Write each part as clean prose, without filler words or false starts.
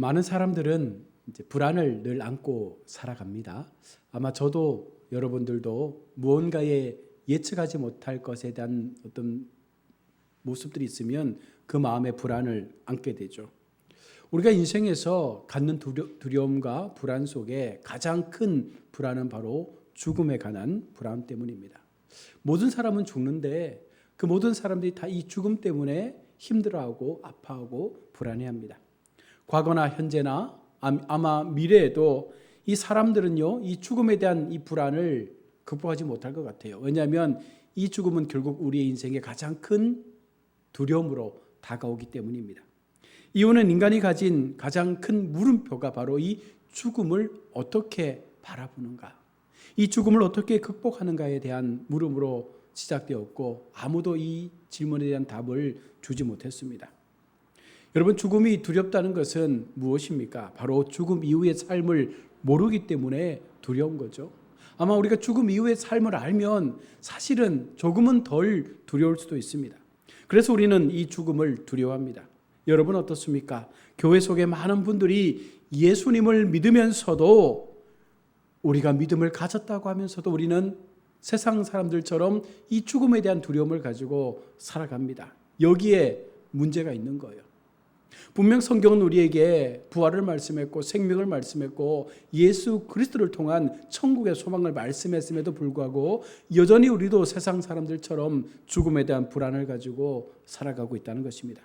많은 사람들은 이제 불안을 늘 안고 살아갑니다. 아마 저도 여러분들도 무언가에 예측하지 못할 것에 대한 어떤 모습들이 있으면 그 마음에 불안을 안게 되죠. 우리가 인생에서 갖는 두려움과 불안 속에 가장 큰 불안은 바로 죽음에 관한 불안 때문입니다. 모든 사람은 죽는데 그 모든 사람들이 다 이 죽음 때문에 힘들어하고 아파하고 불안해합니다. 과거나 현재나 아마 미래에도 이 사람들은요, 이 죽음에 대한 이 불안을 극복하지 못할 것 같아요. 왜냐하면 이 죽음은 결국 우리의 인생의 가장 큰 두려움으로 다가오기 때문입니다. 이유는 인간이 가진 가장 큰 물음표가 바로 이 죽음을 어떻게 바라보는가, 이 죽음을 어떻게 극복하는가에 대한 물음으로 시작되었고, 아무도 이 질문에 대한 답을 주지 못했습니다. 여러분, 죽음이 두렵다는 것은 무엇입니까? 바로 죽음 이후의 삶을 모르기 때문에 두려운 거죠. 아마 우리가 죽음 이후의 삶을 알면 사실은 조금은 덜 두려울 수도 있습니다. 그래서 우리는 이 죽음을 두려워합니다. 여러분 어떻습니까? 교회 속에 많은 분들이 예수님을 믿으면서도, 우리가 믿음을 가졌다고 하면서도 우리는 세상 사람들처럼 이 죽음에 대한 두려움을 가지고 살아갑니다. 여기에 문제가 있는 거예요. 분명 성경은 우리에게 부활을 말씀했고 생명을 말씀했고 예수 그리스도를 통한 천국의 소망을 말씀했음에도 불구하고 여전히 우리도 세상 사람들처럼 죽음에 대한 불안을 가지고 살아가고 있다는 것입니다.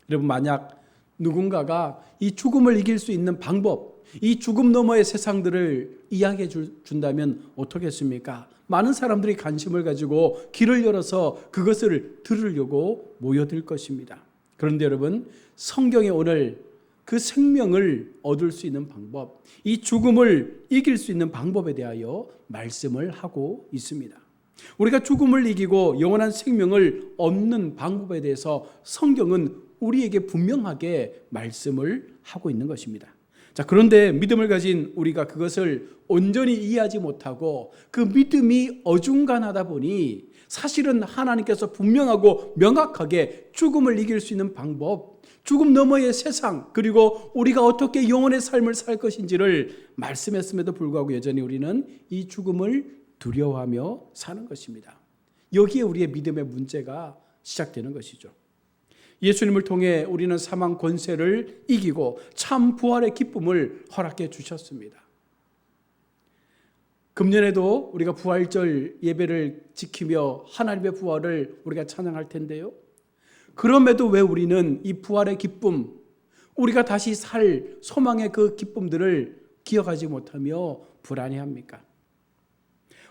여러분, 만약 누군가가 이 죽음을 이길 수 있는 방법, 이 죽음 너머의 세상들을 이야기해 준다면 어떻겠습니까? 많은 사람들이 관심을 가지고 길을 열어서 그것을 들으려고 모여들 것입니다. 그런데 여러분, 성경에 오늘 그 생명을 얻을 수 있는 방법, 이 죽음을 이길 수 있는 방법에 대하여 말씀을 하고 있습니다. 우리가 죽음을 이기고 영원한 생명을 얻는 방법에 대해서 성경은 우리에게 분명하게 말씀을 하고 있는 것입니다. 자, 그런데 믿음을 가진 우리가 그것을 온전히 이해하지 못하고 그 믿음이 어중간하다 보니 사실은 하나님께서 분명하고 명확하게 죽음을 이길 수 있는 방법, 죽음 너머의 세상, 그리고 우리가 어떻게 영원의 삶을 살 것인지를 말씀했음에도 불구하고 여전히 우리는 이 죽음을 두려워하며 사는 것입니다. 여기에 우리의 믿음의 문제가 시작되는 것이죠. 예수님을 통해 우리는 사망 권세를 이기고 참 부활의 기쁨을 허락해 주셨습니다. 금년에도 우리가 부활절 예배를 지키며 하나님의 부활을 우리가 찬양할 텐데요. 그럼에도 왜 우리는 이 부활의 기쁨, 우리가 다시 살 소망의 그 기쁨들을 기억하지 못하며 불안해합니까?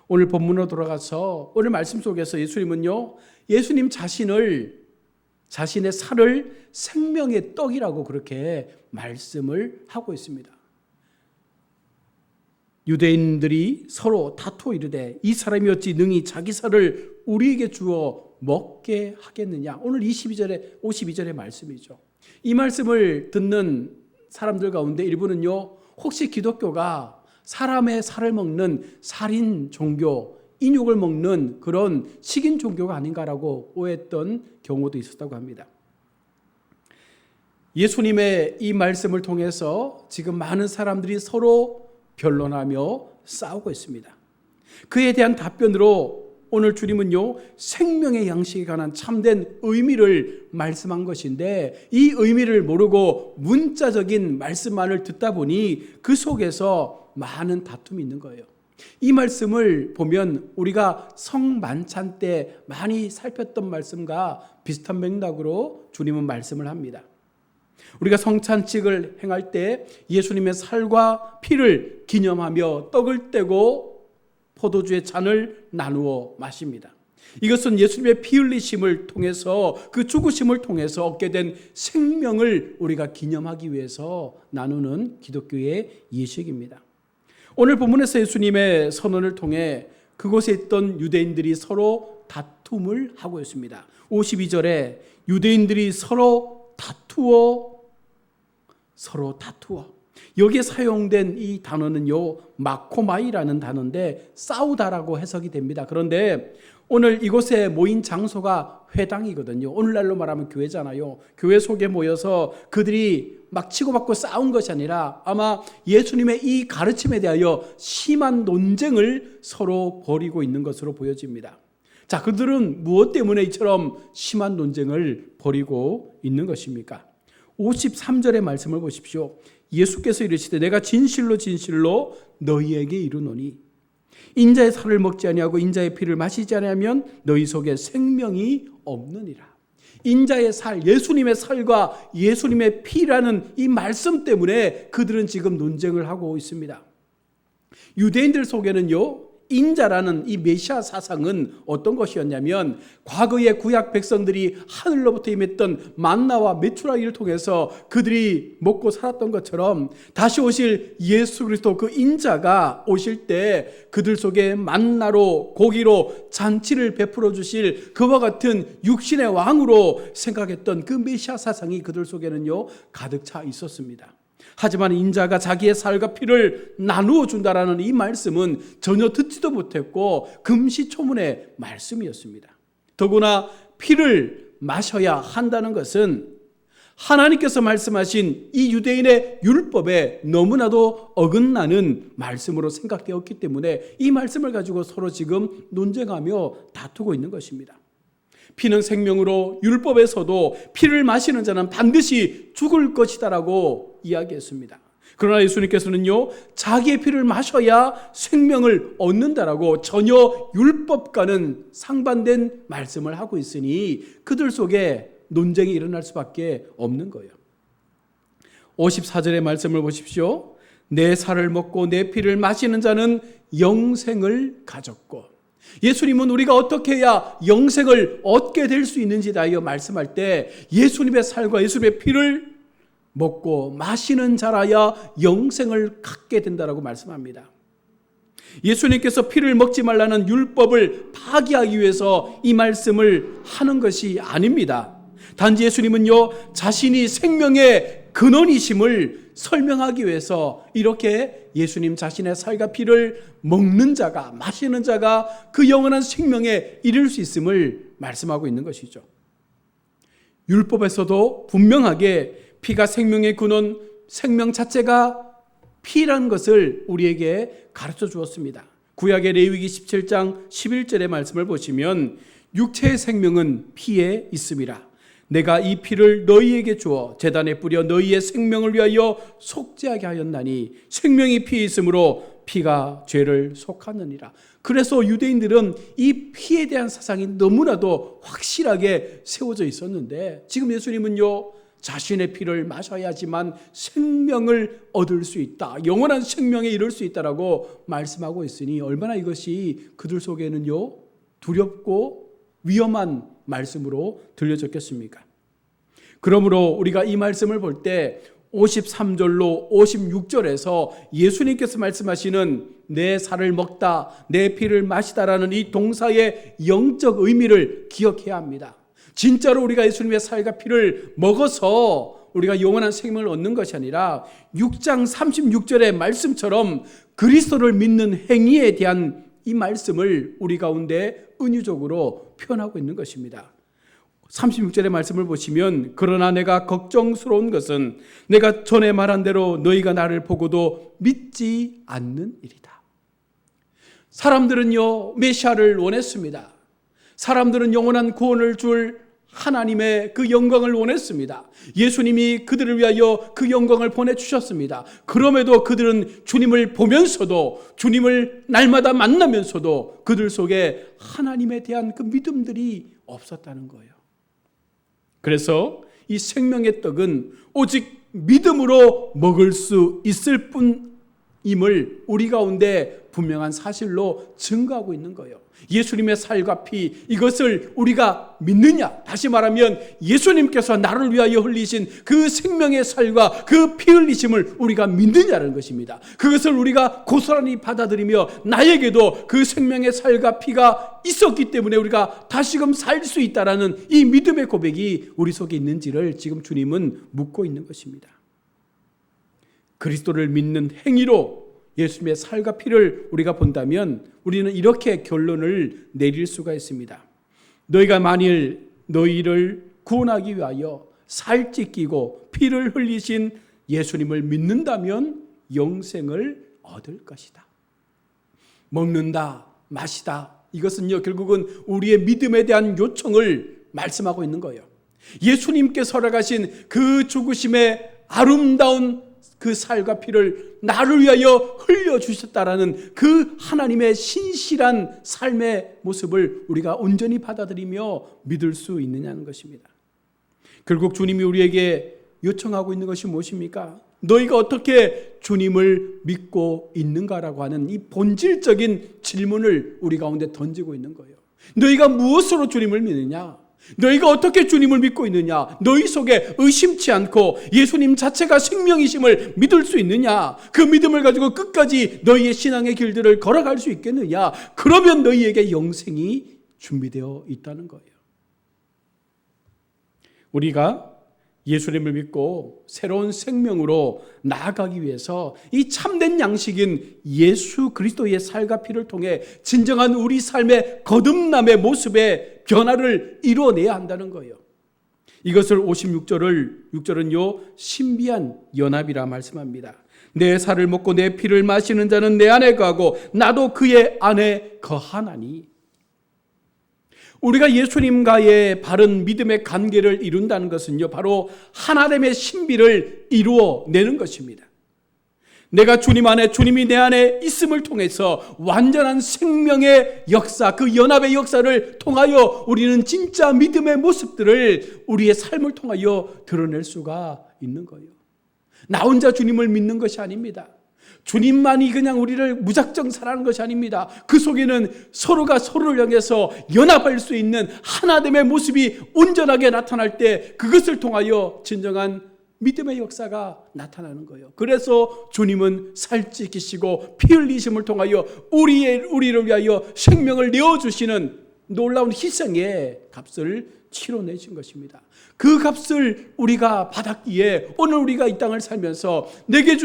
오늘 본문으로 돌아가서 오늘 말씀 속에서 예수님은요, 예수님 자신의 살을 생명의 떡이라고 그렇게 말씀을 하고 있습니다. 유대인들이 서로 다투어 이르되 이 사람이 어찌 능히 자기 살을 우리에게 주어 먹게 하겠느냐. 오늘 52절의 말씀이죠. 이 말씀을 듣는 사람들 가운데 일부는요, 혹시 기독교가 사람의 살을 먹는 살인 종교, 인육을 먹는 그런 식인 종교가 아닌가라고 오해했던 경우도 있었다고 합니다. 예수님의 이 말씀을 통해서 지금 많은 사람들이 서로 변론하며 싸우고 있습니다. 그에 대한 답변으로 오늘 주님은요, 생명의 양식에 관한 참된 의미를 말씀한 것인데, 이 의미를 모르고 문자적인 말씀만을 듣다 보니 그 속에서 많은 다툼이 있는 거예요. 이 말씀을 보면 우리가 성만찬 때 많이 살폈던 말씀과 비슷한 맥락으로 주님은 말씀을 합니다. 우리가 성찬식을 행할 때 예수님의 살과 피를 기념하며 떡을 떼고 포도주의 잔을 나누어 마십니다. 이것은 예수님의 피 흘리심을 통해서, 그 죽으심을 통해서 얻게 된 생명을 우리가 기념하기 위해서 나누는 기독교의 예식입니다. 오늘 본문에서 예수님의 선언을 통해 그곳에 있던 유대인들이 서로 다툼을 하고 있습니다. 52절에 유대인들이 서로 다투어 여기에 사용된 이 단어는요, 마코마이라는 단어인데 싸우다라고 해석이 됩니다. 그런데 오늘 이곳에 모인 장소가 회당이거든요. 오늘날로 말하면 교회잖아요. 교회 속에 모여서 그들이 막 치고받고 싸운 것이 아니라 아마 예수님의 이 가르침에 대하여 심한 논쟁을 서로 벌이고 있는 것으로 보여집니다. 자, 그들은 무엇 때문에 이처럼 심한 논쟁을 벌이고 있는 것입니까? 53절의 말씀을 보십시오. 예수께서 이르시되 내가 진실로 진실로 너희에게 이르노니 인자의 살을 먹지 아니하고 인자의 피를 마시지 아니하면 너희 속에 생명이 없느니라. 인자의 살, 예수님의 살과 예수님의 피라는 이 말씀 때문에 그들은 지금 논쟁을 하고 있습니다. 유대인들 속에는요, 인자라는 이 메시아 사상은 어떤 것이었냐면 과거의 구약 백성들이 하늘로부터 임했던 만나와 메추라기를 통해서 그들이 먹고 살았던 것처럼 다시 오실 예수 그리스도 그 인자가 오실 때 그들 속에 만나로 고기로 잔치를 베풀어 주실 그와 같은 육신의 왕으로 생각했던 그 메시아 사상이 그들 속에는요 가득 차 있었습니다. 하지만 인자가 자기의 살과 피를 나누어 준다라는 이 말씀은 전혀 듣지도 못했고 금시초문의 말씀이었습니다. 더구나 피를 마셔야 한다는 것은 하나님께서 말씀하신 이 유대인의 율법에 너무나도 어긋나는 말씀으로 생각되었기 때문에 이 말씀을 가지고 서로 지금 논쟁하며 다투고 있는 것입니다. 피는 생명으로 율법에서도 피를 마시는 자는 반드시 죽을 것이다라고 이야기했습니다. 그러나 예수님께서는요, 자기의 피를 마셔야 생명을 얻는다라고 전혀 율법과는 상반된 말씀을 하고 있으니 그들 속에 논쟁이 일어날 수밖에 없는 거예요. 54절의 말씀을 보십시오. 내 살을 먹고 내 피를 마시는 자는 영생을 가졌고, 예수님은 우리가 어떻게 해야 영생을 얻게 될 수 있는지에 대하여 말씀할 때 예수님의 살과 예수님의 피를 먹고 마시는 자라야 영생을 갖게 된다라고 말씀합니다. 예수님께서 피를 먹지 말라는 율법을 파기하기 위해서 이 말씀을 하는 것이 아닙니다. 단지 예수님은요, 자신이 생명의 근원이심을 설명하기 위해서 이렇게 예수님 자신의 살과 피를 먹는 자가, 마시는 자가 그 영원한 생명에 이를 수 있음을 말씀하고 있는 것이죠. 율법에서도 분명하게 피가 생명의 근원, 생명 자체가 피라는 것을 우리에게 가르쳐 주었습니다. 구약의 레위기 17장 11절의 말씀을 보시면 육체의 생명은 피에 있음이라. 내가 이 피를 너희에게 주어 제단에 뿌려 너희의 생명을 위하여 속죄하게 하였나니 생명이 피에 있으므로 피가 죄를 속하느니라. 그래서 유대인들은 이 피에 대한 사상이 너무나도 확실하게 세워져 있었는데 지금 예수님은요, 자신의 피를 마셔야지만 생명을 얻을 수 있다, 영원한 생명에 이를 수 있다라고 말씀하고 있으니 얼마나 이것이 그들 속에는요 두렵고 위험한 말씀으로 들려졌겠습니까? 그러므로 우리가 이 말씀을 볼 때 53절로 56절에서 예수님께서 말씀하시는 내 살을 먹다, 내 피를 마시다라는 이 동사의 영적 의미를 기억해야 합니다. 진짜로 우리가 예수님의 살과 피를 먹어서 우리가 영원한 생명을 얻는 것이 아니라 6장 36절의 말씀처럼 그리스도를 믿는 행위에 대한 이 말씀을 우리 가운데 은유적으로 표현하고 있는 것입니다. 36절의 말씀을 보시면 그러나 내가 걱정스러운 것은 내가 전에 말한 대로 너희가 나를 보고도 믿지 않는 일이다. 사람들은요, 메시아를 원했습니다. 사람들은 영원한 구원을 줄 하나님의 그 영광을 원했습니다. 예수님이 그들을 위하여 그 영광을 보내주셨습니다. 그럼에도 그들은 주님을 보면서도, 주님을 날마다 만나면서도 그들 속에 하나님에 대한 그 믿음들이 없었다는 거예요. 그래서 이 생명의 떡은 오직 믿음으로 먹을 수 있을 뿐임을 우리 가운데 분명한 사실로 증거하고 있는 거예요. 예수님의 살과 피, 이것을 우리가 믿느냐? 다시 말하면 예수님께서 나를 위하여 흘리신 그 생명의 살과 그 피 흘리심을 우리가 믿느냐는 것입니다. 그것을 우리가 고스란히 받아들이며 나에게도 그 생명의 살과 피가 있었기 때문에 우리가 다시금 살 수 있다라는 이 믿음의 고백이 우리 속에 있는지를 지금 주님은 묻고 있는 것입니다. 그리스도를 믿는 행위로 예수님의 살과 피를 우리가 본다면 우리는 이렇게 결론을 내릴 수가 있습니다. 너희가 만일 너희를 구원하기 위하여 살 찢기고 피를 흘리신 예수님을 믿는다면 영생을 얻을 것이다. 먹는다, 마시다, 이것은요 결국은 우리의 믿음에 대한 요청을 말씀하고 있는 거예요. 예수님께서 허락하신 그 죽으심의 아름다운 그 살과 피를 나를 위하여 흘려주셨다라는 그 하나님의 신실한 삶의 모습을 우리가 온전히 받아들이며 믿을 수 있느냐는 것입니다. 결국 주님이 우리에게 요청하고 있는 것이 무엇입니까? 너희가 어떻게 주님을 믿고 있는가라고 하는 이 본질적인 질문을 우리 가운데 던지고 있는 거예요. 너희가 무엇으로 주님을 믿느냐? 너희가 어떻게 주님을 믿고 있느냐? 너희 속에 의심치 않고 예수님 자체가 생명이심을 믿을 수 있느냐? 그 믿음을 가지고 끝까지 너희의 신앙의 길들을 걸어갈 수 있겠느냐? 그러면 너희에게 영생이 준비되어 있다는 거예요. 우리가 예수님을 믿고 새로운 생명으로 나아가기 위해서 이 참된 양식인 예수 그리스도의 살과 피를 통해 진정한 우리 삶의 거듭남의 모습의 변화를 이루어내야 한다는 거예요. 이것을 56절은요 신비한 연합이라 말씀합니다. 내 살을 먹고 내 피를 마시는 자는 내 안에 거하고 나도 그의 안에 거하나니. 우리가 예수님과의 바른 믿음의 관계를 이룬다는 것은요 바로 하나님의 신비를 이루어내는 것입니다. 내가 주님 안에, 주님이 내 안에 있음을 통해서 완전한 생명의 역사, 그 연합의 역사를 통하여 우리는 진짜 믿음의 모습들을 우리의 삶을 통하여 드러낼 수가 있는 거예요. 나 혼자 주님을 믿는 것이 아닙니다. 주님만이 그냥 우리를 무작정 사랑하는 것이 아닙니다. 그 속에는 서로가 서로를 향해서 연합할 수 있는 하나됨의 모습이 온전하게 나타날 때 그것을 통하여 진정한 믿음의 역사가 나타나는 거예요. 그래서 주님은 살찌기시고 피 흘리심을 통하여 우리를 위하여 생명을 내어주시는 놀라운 희생의 값을 치러내신 것입니다. 그 값을 우리가 받았기에 오늘 우리가 이 땅을 살면서 내게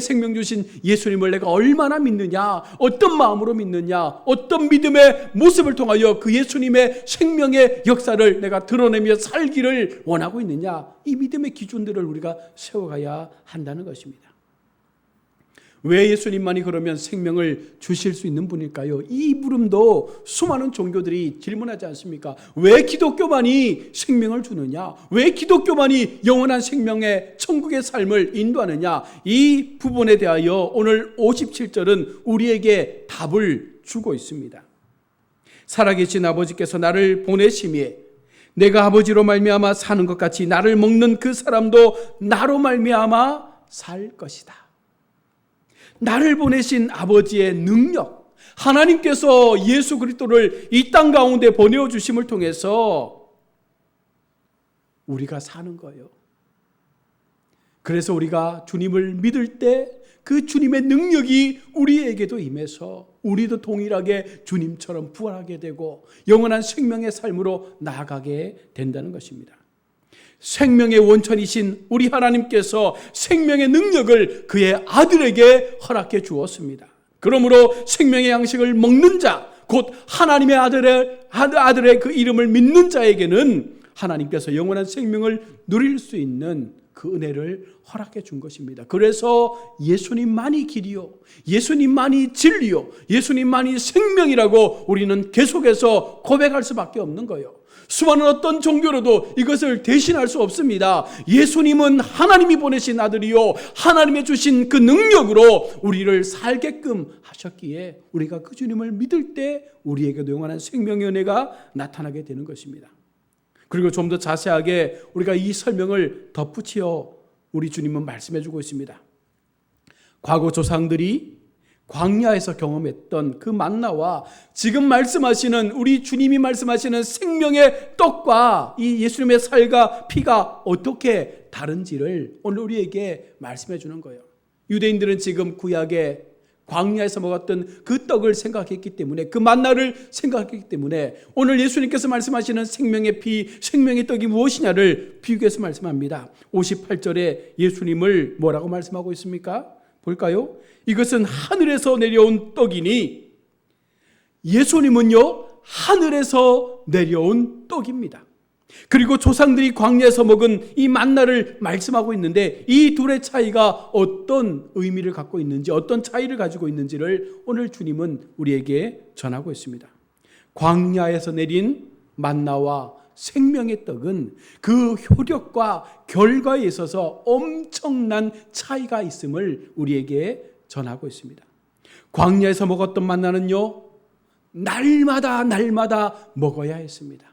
생명 주신 예수님을 내가 얼마나 믿느냐, 어떤 마음으로 믿느냐, 어떤 믿음의 모습을 통하여 그 예수님의 생명의 역사를 내가 드러내며 살기를 원하고 있느냐, 이 믿음의 기준들을 우리가 세워가야 한다는 것입니다. 왜 예수님만이 그러면 생명을 주실 수 있는 분일까요? 이 물음도 수많은 종교들이 질문하지 않습니까? 왜 기독교만이 생명을 주느냐? 왜 기독교만이 영원한 생명의 천국의 삶을 인도하느냐? 이 부분에 대하여 오늘 57절은 우리에게 답을 주고 있습니다. 살아계신 아버지께서 나를 보내심에 내가 아버지로 말미암아 사는 것 같이 나를 먹는 그 사람도 나로 말미암아 살 것이다. 나를 보내신 아버지의 능력, 하나님께서 예수 그리스도를 이 땅 가운데 보내어 주심을 통해서 우리가 사는 거예요. 그래서 우리가 주님을 믿을 때 그 주님의 능력이 우리에게도 임해서 우리도 동일하게 주님처럼 부활하게 되고 영원한 생명의 삶으로 나아가게 된다는 것입니다. 생명의 원천이신 우리 하나님께서 생명의 능력을 그의 아들에게 허락해 주었습니다. 그러므로 생명의 양식을 먹는 자, 곧 하나님의 아들의 그 이름을 믿는 자에게는 하나님께서 영원한 생명을 누릴 수 있는 그 은혜를 허락해 준 것입니다. 그래서 예수님만이 길이요, 예수님만이 진리요, 예수님만이 생명이라고 우리는 계속해서 고백할 수밖에 없는 거예요. 수많은 어떤 종교로도 이것을 대신할 수 없습니다. 예수님은 하나님이 보내신 아들이요, 하나님의 주신 그 능력으로 우리를 살게끔 하셨기에 우리가 그 주님을 믿을 때 우리에게도 영원한 생명의 은혜가 나타나게 되는 것입니다. 그리고 좀 더 자세하게 우리가 이 설명을 덧붙여 우리 주님은 말씀해 주고 있습니다. 과거 조상들이 광야에서 경험했던 그 만나와 지금 말씀하시는 우리 주님이 말씀하시는 생명의 떡과 이 예수님의 살과 피가 어떻게 다른지를 오늘 우리에게 말씀해 주는 거예요. 유대인들은 지금 구약의 광야에서 먹었던 그 떡을 생각했기 때문에, 그 만나를 생각했기 때문에 오늘 예수님께서 말씀하시는 생명의 피, 생명의 떡이 무엇이냐를 비유해서 말씀합니다. 58절에 예수님을 뭐라고 말씀하고 있습니까? 볼까요? 이것은 하늘에서 내려온 떡이니, 예수님은요 하늘에서 내려온 떡입니다. 그리고 조상들이 광야에서 먹은 이 만나를 말씀하고 있는데, 이 둘의 차이가 어떤 의미를 갖고 있는지, 어떤 차이를 가지고 있는지를 오늘 주님은 우리에게 전하고 있습니다. 광야에서 내린 만나와 생명의 떡은 그 효력과 결과에 있어서 엄청난 차이가 있음을 우리에게 전하고 있습니다. 광야에서 먹었던 만나는요 날마다 먹어야 했습니다.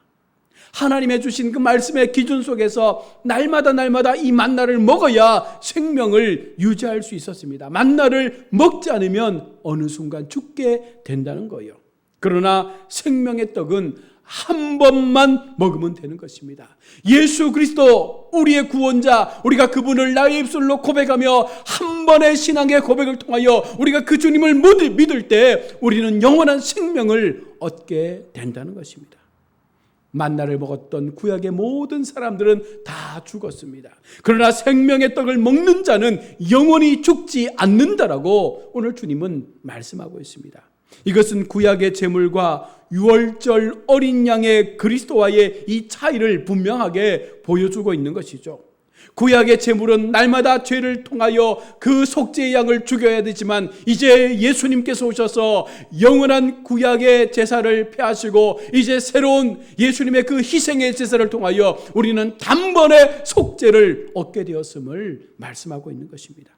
하나님의 주신 그 말씀의 기준 속에서 날마다 이 만나를 먹어야 생명을 유지할 수 있었습니다. 만나를 먹지 않으면 어느 순간 죽게 된다는 거예요. 그러나 생명의 떡은 한 번만 먹으면 되는 것입니다. 예수 그리스도 우리의 구원자, 우리가 그분을 나의 입술로 고백하며 한 번의 신앙의 고백을 통하여 우리가 그 주님을 믿을 때 우리는 영원한 생명을 얻게 된다는 것입니다. 만나를 먹었던 구약의 모든 사람들은 다 죽었습니다. 그러나 생명의 떡을 먹는 자는 영원히 죽지 않는다라고 오늘 주님은 말씀하고 있습니다. 이것은 구약의 제물과 유월절 어린 양의 그리스도와의 이 차이를 분명하게 보여주고 있는 것이죠. 구약의 제물은 날마다 죄를 통하여 그 속죄의 양을 죽여야 되지만, 이제 예수님께서 오셔서 영원한 구약의 제사를 폐하시고 이제 새로운 예수님의 그 희생의 제사를 통하여 우리는 단번에 속죄를 얻게 되었음을 말씀하고 있는 것입니다.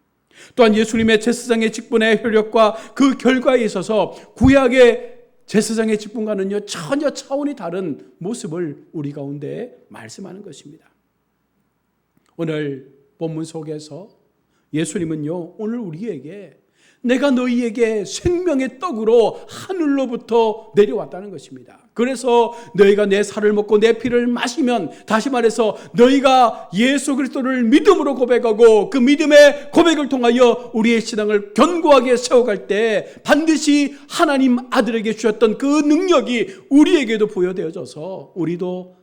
또한 예수님의 제사장의 직분의 효력과 그 결과에 있어서 구약의 제사장의 직분과는요 전혀 차원이 다른 모습을 우리 가운데 말씀하는 것입니다. 오늘 본문 속에서 예수님은요 오늘 우리에게 내가 너희에게 생명의 떡으로 하늘로부터 내려왔다는 것입니다. 그래서 너희가 내 살을 먹고 내 피를 마시면, 다시 말해서 너희가 예수 그리스도를 믿음으로 고백하고 그 믿음의 고백을 통하여 우리의 신앙을 견고하게 세워갈 때 반드시 하나님 아들에게 주셨던 그 능력이 우리에게도 부여되어져서 우리도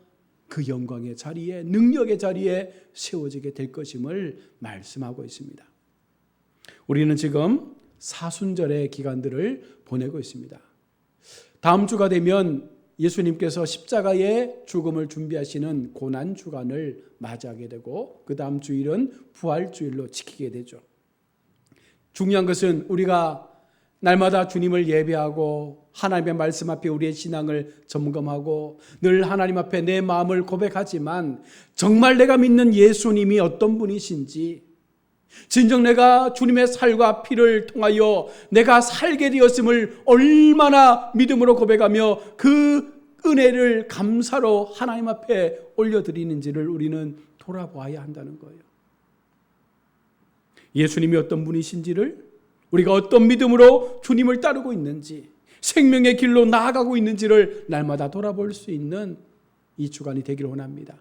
그 영광의 자리에, 능력의 자리에 세워지게 될 것임을 말씀하고 있습니다. 우리는 지금 사순절의 기간들을 보내고 있습니다. 다음 주가 되면 예수님께서 십자가의 죽음을 준비하시는 고난주간을 맞이하게 되고, 그 다음 주일은 부활주일로 지키게 되죠. 중요한 것은 우리가 날마다 주님을 예배하고 하나님의 말씀 앞에 우리의 신앙을 점검하고 늘 하나님 앞에 내 마음을 고백하지만, 정말 내가 믿는 예수님이 어떤 분이신지, 진정 내가 주님의 살과 피를 통하여 내가 살게 되었음을 얼마나 믿음으로 고백하며 그 은혜를 감사로 하나님 앞에 올려드리는지를 우리는 돌아보아야 한다는 거예요. 예수님이 어떤 분이신지를, 우리가 어떤 믿음으로 주님을 따르고 있는지, 생명의 길로 나아가고 있는지를 날마다 돌아볼 수 있는 이 주간이 되기를 원합니다.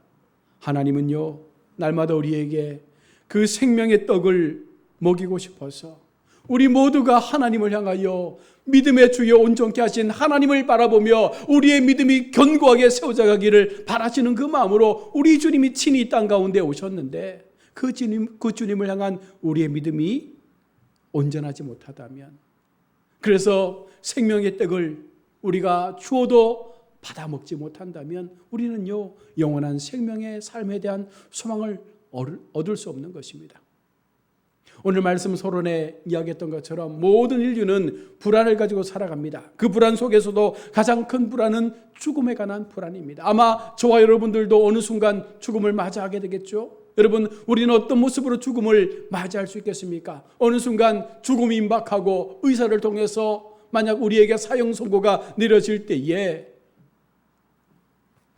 하나님은요 날마다 우리에게 그 생명의 떡을 먹이고 싶어서 우리 모두가 하나님을 향하여 믿음의 주여 온전케 하신 하나님을 바라보며 우리의 믿음이 견고하게 세워져 가기를 바라시는 그 마음으로 우리 주님이 친히 이 땅 가운데 오셨는데, 그 주님을 향한 우리의 믿음이 온전하지 못하다면, 그래서 생명의 떡을 우리가 주어도 받아 먹지 못한다면 우리는요 영원한 생명의 삶에 대한 소망을 얻을 수 없는 것입니다. 오늘 말씀 서론에 이야기했던 것처럼 모든 인류는 불안을 가지고 살아갑니다. 그 불안 속에서도 가장 큰 불안은 죽음에 관한 불안입니다. 아마 저와 여러분들도 어느 순간 죽음을 맞이하게 되겠죠. 여러분, 우리는 어떤 모습으로 죽음을 맞이할 수 있겠습니까? 어느 순간 죽음이 임박하고 의사를 통해서 만약 우리에게 사형 선고가 내려질 때에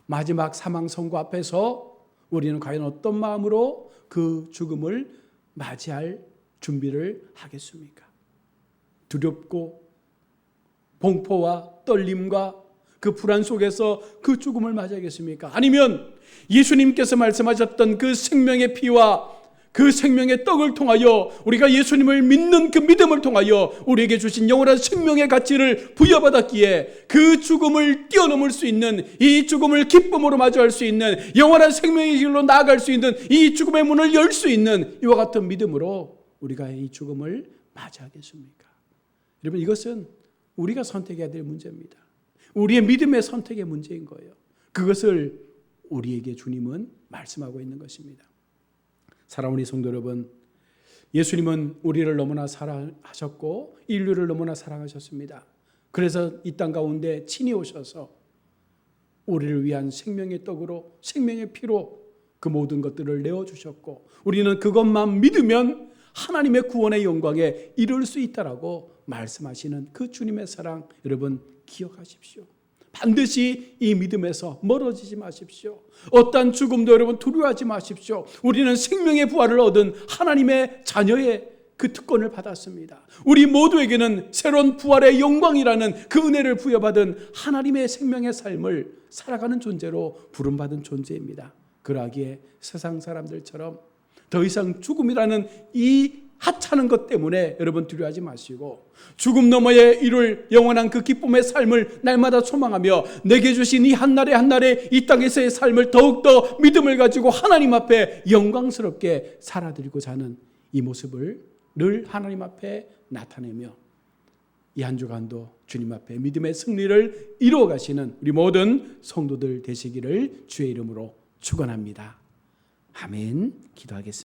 마지막 사망 선고 앞에서 우리는 과연 어떤 마음으로 그 죽음을 맞이할 준비를 하겠습니까? 두렵고 공포와 떨림과 그 불안 속에서 그 죽음을 맞이하겠습니까? 아니면 예수님께서 말씀하셨던 그 생명의 피와 그 생명의 떡을 통하여 우리가 예수님을 믿는 그 믿음을 통하여 우리에게 주신 영원한 생명의 가치를 부여받았기에 그 죽음을 뛰어넘을 수 있는, 이 죽음을 기쁨으로 마주할 수 있는, 영원한 생명의 길로 나아갈 수 있는, 이 죽음의 문을 열 수 있는 이와 같은 믿음으로 우리가 이 죽음을 맞이하겠습니까? 여러분, 이것은 우리가 선택해야 될 문제입니다. 우리의 믿음의 선택의 문제인 거예요. 그것을 우리에게 주님은 말씀하고 있는 것입니다. 사랑하는 성도 여러분, 예수님은 우리를 너무나 사랑하셨고 인류를 너무나 사랑하셨습니다. 그래서 이 땅 가운데 친히 오셔서 우리를 위한 생명의 떡으로, 생명의 피로 그 모든 것들을 내어주셨고, 우리는 그것만 믿으면 하나님의 구원의 영광에 이룰 수 있다라고 말씀하시는 그 주님의 사랑, 여러분 기억하십시오. 반드시 이 믿음에서 멀어지지 마십시오. 어떠한 죽음도 여러분 두려워하지 마십시오. 우리는 생명의 부활을 얻은 하나님의 자녀의 그 특권을 받았습니다. 우리 모두에게는 새로운 부활의 영광이라는 그 은혜를 부여받은 하나님의 생명의 삶을 살아가는 존재로 부름받은 존재입니다. 그러하기에 세상 사람들처럼 더 이상 죽음이라는 이 하찮은 것 때문에 여러분 두려워하지 마시고, 죽음 너머에 이룰 영원한 그 기쁨의 삶을 날마다 소망하며 내게 주신 이 한날의 한날의 이 땅에서의 삶을 더욱더 믿음을 가지고 하나님 앞에 영광스럽게 살아드리고자 하는 이 모습을 늘 하나님 앞에 나타내며 이 한 주간도 주님 앞에 믿음의 승리를 이루어 가시는 우리 모든 성도들 되시기를 주의 이름으로 축원합니다. 아멘. 기도하겠습니다.